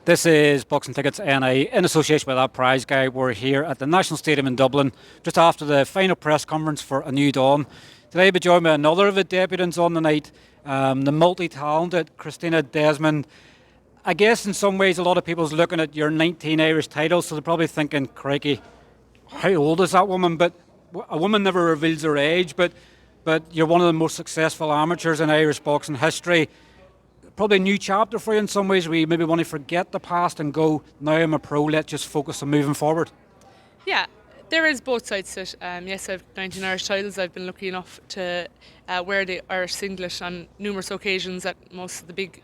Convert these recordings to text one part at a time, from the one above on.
This is Boxing Tickets NI in association with That Prize Guy. We're here at the National Stadium in Dublin just after the final press conference for ANewDawn. Today we're joined by another of the debutants on the night, the multi-talented Christina Desmond. I guess in some ways a lot of people's looking at your 19 Irish titles, so they're probably thinking, crikey, how old is that woman? But a woman never reveals her age, but you're one of the most successful amateurs in Irish boxing history. Probably a new chapter for you in some ways where you maybe want to forget the past and go, now I'm a pro, let's just focus on moving forward. Yeah, there is both sides to it. Yes, I've 19 Irish titles. I've been lucky enough to wear the Irish singlet on numerous occasions at most of the big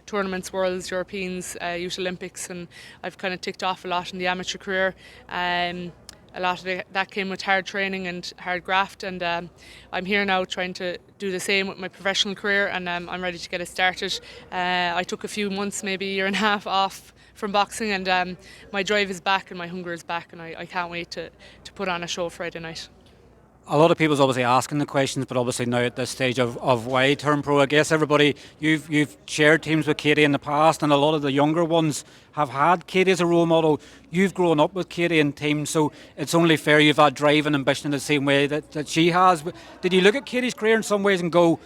tournaments, Worlds, Europeans, Youth Olympics, and I've kind of ticked off a lot in the amateur career. A lot of that came with hard training and hard graft, and I'm here now trying to do the same with my professional career, and I'm ready to get it started. I took a few months, maybe a year and a half off from boxing, and my drive is back and my hunger is back, and I can't wait to put on a show Friday night. A lot of people's obviously asking the questions, but obviously now at this stage of why turn pro, I guess everybody, you've shared teams with Katie in the past, and a lot of the younger ones have had Katie as a role model. You've grown up with Katie in teams, so it's only fair you've had drive and ambition in the same way that she has. But did you look at Katie's career in some ways and go,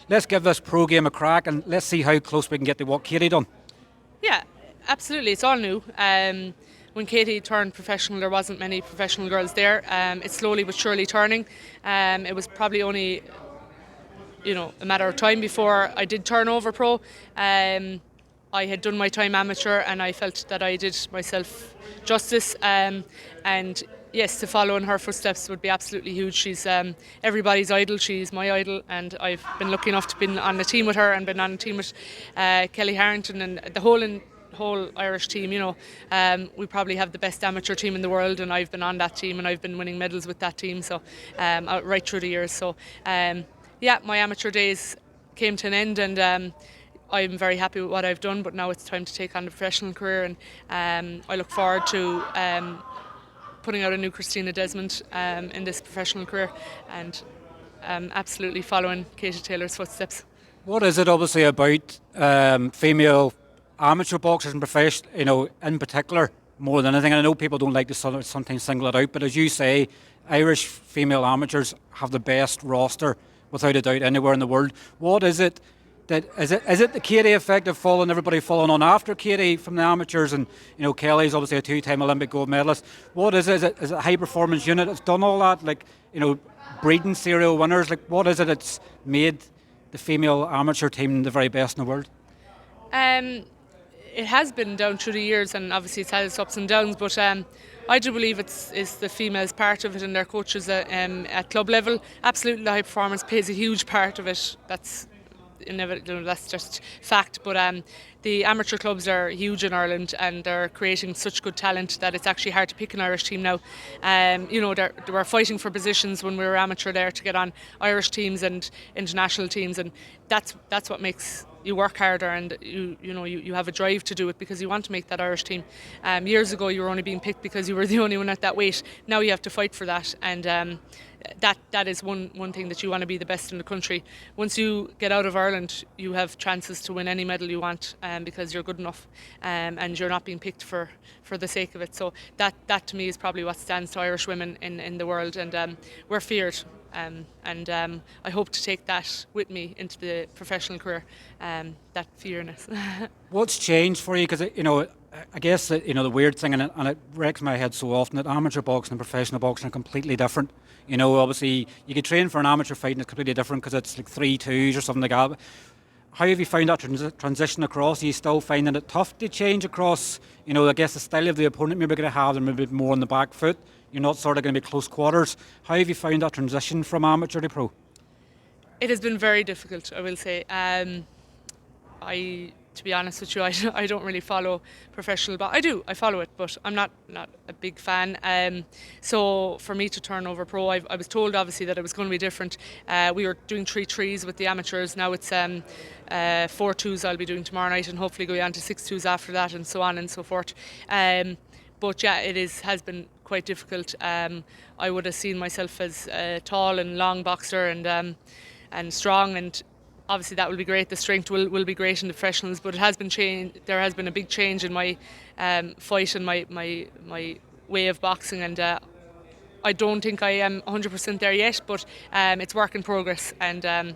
let's give this pro game a crack and let's see how close we can get to what Katie done? Yeah, absolutely. It's all new. When Katie turned professional, there wasn't many professional girls there. It's slowly but surely turning. It was probably only, a matter of time before I did turn over pro. I had done my time amateur, and I felt that I did myself justice. And yes, to follow in her footsteps would be absolutely huge. She's everybody's idol. She's my idol, and I've been lucky enough to be on the team with her and been on the team with Kelly Harrington and the whole Irish team. We probably have the best amateur team in the world, and I've been on that team and I've been winning medals with that team, so right through the years. So my amateur days came to an end, and I'm very happy with what I've done, but now it's time to take on the professional career, and I look forward to putting out a new Christina Desmond in this professional career, and absolutely following Katie Taylor's footsteps. What is it obviously about female amateur boxers and professional, in particular, more than anything? And I know people don't like to sometimes single it out, but as you say, Irish female amateurs have the best roster, without a doubt, anywhere in the world. What is it that is it the Katie effect of everybody following on after Katie from the amateurs? And Kelly's obviously a two-time Olympic gold medalist. What is it? Is it a high performance unit that's done all that? Breeding serial winners. What is it that's made the female amateur team the very best in the world? It has been down through the years, and obviously it's had its ups and downs, but I do believe it's the females part of it, and their coaches at club level. Absolutely, the high performance plays a huge part of it. That's inevitable, that's just fact, but the amateur clubs are huge in Ireland, and they're creating such good talent that it's actually hard to pick an Irish team now. They were fighting for positions when we were amateur there to get on Irish teams and international teams, and that's what makes you work harder, and you have a drive to do it because you want to make that Irish team. Years ago you were only being picked because you were the only one at that weight. Now you have to fight for that, and that is one thing, that you want to be the best in the country. Once you get out of Ireland, you have chances to win any medal you want, because you're good enough, and you're not being picked for the sake of it. So that to me is probably what stands to Irish women in the world, and we're feared. And I hope to take that with me into the professional career, that fearness. What's changed for you? Because I guess that, the weird thing, and it wrecks my head so often, that amateur boxing and professional boxing are completely different. Obviously you could train for an amateur fight and it's completely different because it's like 3-2s or something like that. How have you found that transition across? Are you still finding it tough to change across? I guess the style of the opponent maybe going to have them a bit more on the back foot. You're not sort of going to be close quarters. How have you found that transition from amateur to pro? It has been very difficult, I will say. To be honest with you, I don't really follow professional boxing. I follow it, but I'm not a big fan. So for me to turn over pro, I was told obviously that it was going to be different. We were doing 3-3s with the amateurs. Now it's 4-2s I'll be doing tomorrow night, and hopefully go on to 6-2s after that, and so on and so forth. But yeah, it has been quite difficult. I would have seen myself as a tall and long boxer, and strong, and obviously that will be great. The strength will be great in the professionals, but it has been there has been a big change in my fight and my way of boxing, and I don't think I am 100% there yet, but it's work in progress, and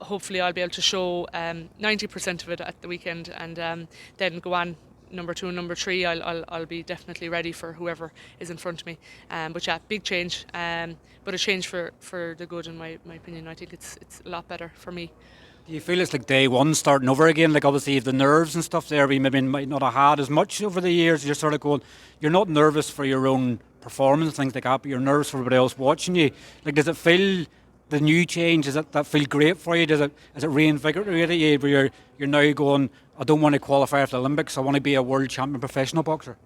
hopefully I'll be able to show 90% of it at the weekend, and then go on number 2 and number 3. I'll be definitely ready for whoever is in front of me. But yeah, big change, but a change for the good in my opinion. I think it's a lot better for me. Do you feel it's like day one starting over again? Like obviously the nerves and stuff there, we maybe might not have had as much over the years. You're sort of going, you're not nervous for your own performance, things like that, but you're nervous for everybody else watching you. Like, does it feel, the new change, does that feel great for you? Is it reinvigorated you where you're now going, I don't want to qualify for the Olympics, I want to be a world champion professional boxer?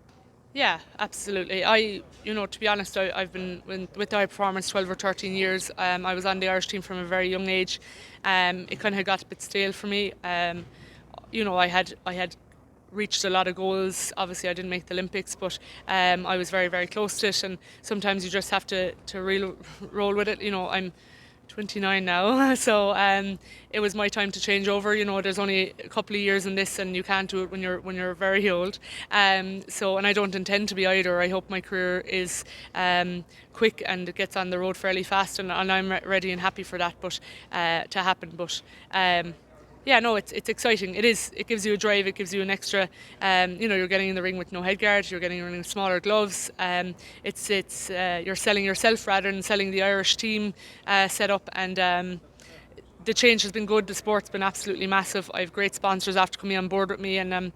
Yeah, absolutely. To be honest, I've been with the high performance 12 or 13 years. I was on the Irish team from a very young age. It kind of got a bit stale for me. I had reached a lot of goals. Obviously, I didn't make the Olympics, but I was very, very close to it. And sometimes you just have to roll with it. I'm 29 now, so it was my time to change over. There's only a couple of years in this, and you can't do it when you're very old. And I don't intend to be either. I hope my career is quick and it gets on the road fairly fast, and I'm ready and happy for that, but to happen. But yeah, no, it's exciting. It is. It gives you a drive. It gives you an extra. You're getting in the ring with no headguard. You're getting in the ring with smaller gloves. You're selling yourself rather than selling the Irish team setup. And the change has been good. The sport's been absolutely massive. I have great sponsors after coming on board with me, and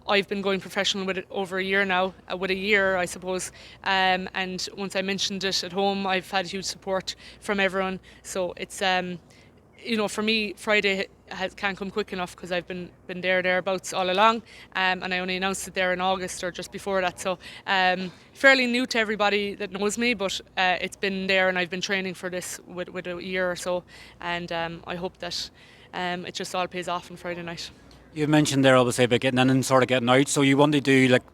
I've been going professional with it over a year now. With a year, I suppose. And once I mentioned it at home, I've had huge support from everyone. So it's. For me, Friday can't come quick enough because I've been thereabouts all along, and I only announced it there in August or just before that. So fairly new to everybody that knows me, but it's been there, and I've been training for this with a year or so, and I hope that it just all pays off on Friday night. You mentioned there obviously about getting in and sort of getting out, so you want to do like,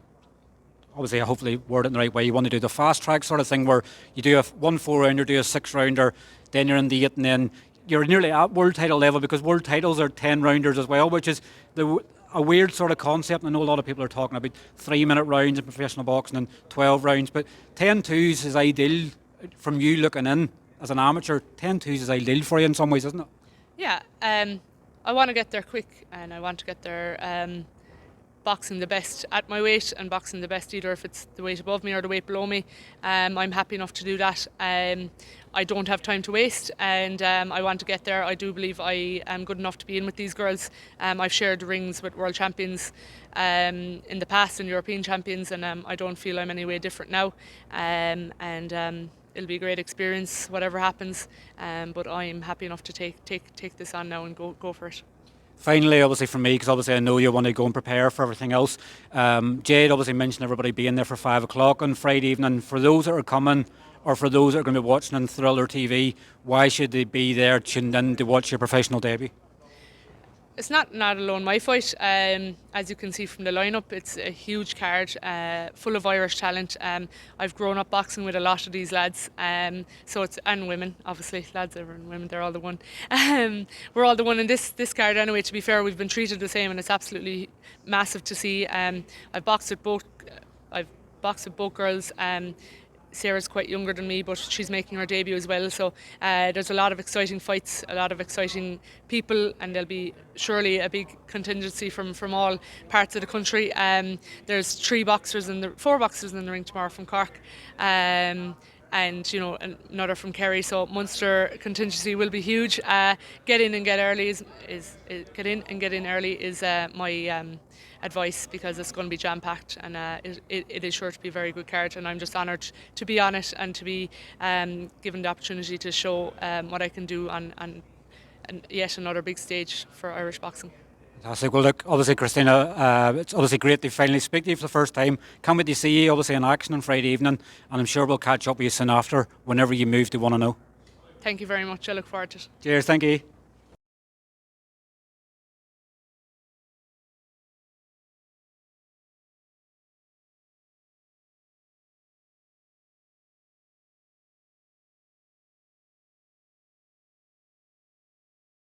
obviously hopefully word it in the right way, you want to do the fast track sort of thing where you do a 1 4-rounder, do a 6-rounder, then you're in the 8, and then you're nearly at world title level, because world titles are 10-rounders as well, which is a weird sort of concept. I know a lot of people are talking about 3-minute rounds in professional boxing and 12 rounds, but 10-2s is ideal from you looking in as an amateur. 10-2s is ideal for you in some ways, isn't it? Yeah, I want to get there quick, and I want to get there boxing the best at my weight, and boxing the best either if it's the weight above me or the weight below me. I'm happy enough to do that. I don't have time to waste, and I want to get there. I do believe I am good enough to be in with these girls. I've shared rings with world champions in the past and European champions, and I don't feel I'm any way different now. It'll be a great experience, whatever happens. But I'm happy enough to take this on now and go for it. Finally, obviously for me, because obviously I know you want to go and prepare for everything else. Jade obviously mentioned everybody being there for 5 o'clock on Friday evening. For those that are coming, or for those that are going to be watching on Thriller TV, why should they be there tuned in to watch your professional debut? It's not alone my fight. As you can see from the lineup, it's a huge card, full of Irish talent. I've grown up boxing with a lot of these lads, and women, obviously, lads and women, they're all the one. We're all the one in this card anyway. To be fair, we've been treated the same, and it's absolutely massive to see. I've boxed with both girls. Sarah's quite younger than me, but she's making her debut as well. So there's a lot of exciting fights, a lot of exciting people, and there'll be surely a big contingency from all parts of the country. There's 4 boxers in the ring tomorrow from Cork. And another from Kerry, so Munster contingency will be huge. Get in and get in early is my advice, because it's going to be jam-packed, and it is sure to be a very good card, and I'm just honoured to be on it and to be given the opportunity to show what I can do on yet another big stage for Irish boxing. Fantastic. Well, look, obviously, Christina, it's obviously great to finally speak to you for the first time. Can't wait to see you, obviously, in action on Friday evening, and I'm sure we'll catch up with you soon after, whenever you move to want to know. Thank you very much. I look forward to it. Cheers. Thank you.